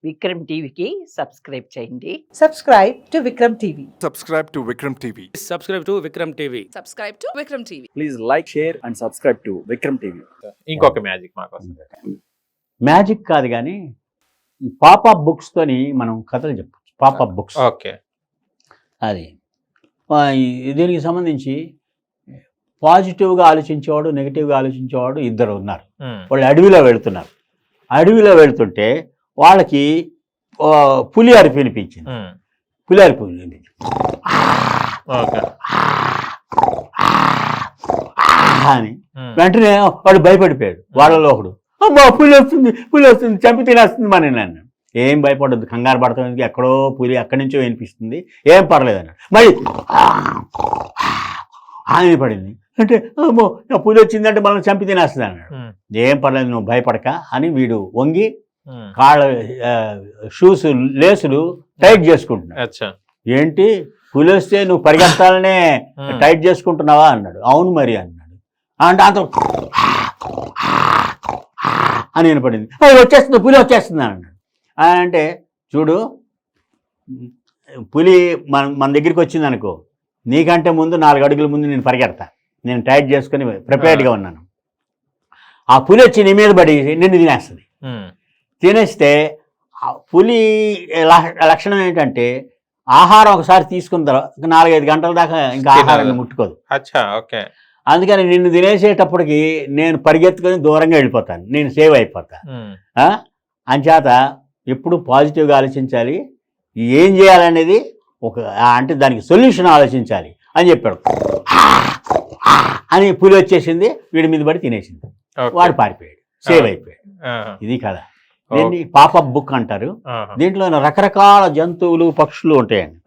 విక్రమ్ టీవీకి సబ్స్క్రైబ్ చేయండి. Subscribe to Vikram TV. Subscribe to Vikram TV. Subscribe to Vikram TV. Subscribe to Vikram TV. Please like, share and subscribe to Vikram TV. ఇంకొక magic మాకోసం. Magic కాదు కానీ ఈ popup బుక్స్తోని మనం కథలు చెప్పచ్చు. Popup books okay. అది దీనికి సంబంధించి పాజిటివ్గా ఆలోచించేవాడు, నెగిటివ్గా ఆలోచించేవాడు ఇద్దరు ఉన్నారు. వాళ్ళు అడవిలో వెళుతున్నారు. అడవిలో వెళుతుంటే వాళ్ళకి పులి అరుపు వినిపించింది. పులి అరుపు వినిపించింది అని వెంటనే వాడు భయపడిపోయాడు. వాళ్ళలో ఒకడు అమ్మా పులి వస్తుంది చంపి తినేస్తుంది మన నన్ను. ఏం భయపడద్దు, కంగారు పడుతుంది, ఎక్కడో పులి అక్కడి నుంచో వినిపిస్తుంది, ఏం పర్లేదు అన్నాడు. మళ్ళీ ఆయన పడింది అంటే అమ్మో నా పులి వచ్చిందంటే మనం చంపి తినేస్తుంది అన్నాడు. ఏం పర్లేదు నువ్వు భయపడక అని వీడు వంగి కాళ్ళ షూస్ లేసులు టైట్ చేసుకుంటున్నాడు. ఏంటి పులి వస్తే నువ్వు పరిగెత్తాలనే టైట్ చేసుకుంటున్నావా అన్నాడు. అవును మరి అన్నాడు. అంటే అంత అని వినపడింది. వచ్చేస్తుంది పులి వచ్చేస్తుంది అన్నాడు. అంటే చూడు పులి మన దగ్గరికి వచ్చింది అనుకో, నీకంటే ముందు 4 అడుగుల ముందు నేను పరిగెడతా, నేను టైట్ చేసుకుని ప్రిపేర్డ్గా ఉన్నాను. ఆ పులి వచ్చి నీ మీద పడి నిన్ను తినేస్తుంది. తినేస్తే పులి లక్షణం ఏంటంటే ఆహారం ఒకసారి తీసుకున్న తర్వాత 4-5 గంటల దాకా ఇంకా ఆహారాన్ని ముట్టుకోదు. అందుకని నిన్ను తినేసేటప్పటికి నేను పరిగెత్తుకొని దూరంగా వెళ్ళిపోతాను, నేను సేవ్ అయిపోతా. అంచేత ఎప్పుడు పాజిటివ్గా ఆలోచించాలి, ఏం చేయాలనేది అంటే దానికి సొల్యూషన్ ఆలోచించాలి అని చెప్పాడు. అని పులి వచ్చేసింది, వీడి మీద పడి తినేసింది, వాడు పారిపోయాడు, సేవ్ అయిపోయాడు. ఇది కదా దీన్ని పాపప్ బుక్ అంటారు. దీంట్లో రకరకాల జంతువులు పక్షులు ఉంటాయండి.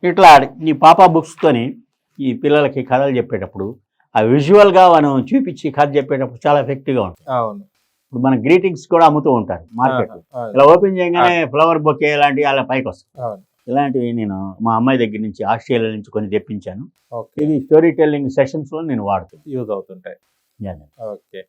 ఇట్లా ఈ పాపా బుక్స్తోని ఈ పిల్లలకి కథలు చెప్పేటప్పుడు ఆ విజువల్గా మనం చూపించి కథ చెప్పేటప్పుడు చాలా ఎఫెక్టివ్గా ఉంటుంది. ఇప్పుడు మన గ్రీటింగ్స్ కూడా అమ్ముతూ ఉంటారు మార్కెట్. ఇలా ఓపెన్ చేయగానే ఫ్లవర్ బొకే ఇలాంటివి అలా పైకి వస్తాయి. ఇలాంటివి నేను మా అమ్మాయి దగ్గర నుంచి ఆస్ట్రేలియా నుంచి కొన్ని తెప్పించాను. ఇది స్టోరీ టెల్లింగ్ సెషన్స్లో నేను వాడుతాను, యూజ్ అవుతుంటాయి. ఓకే.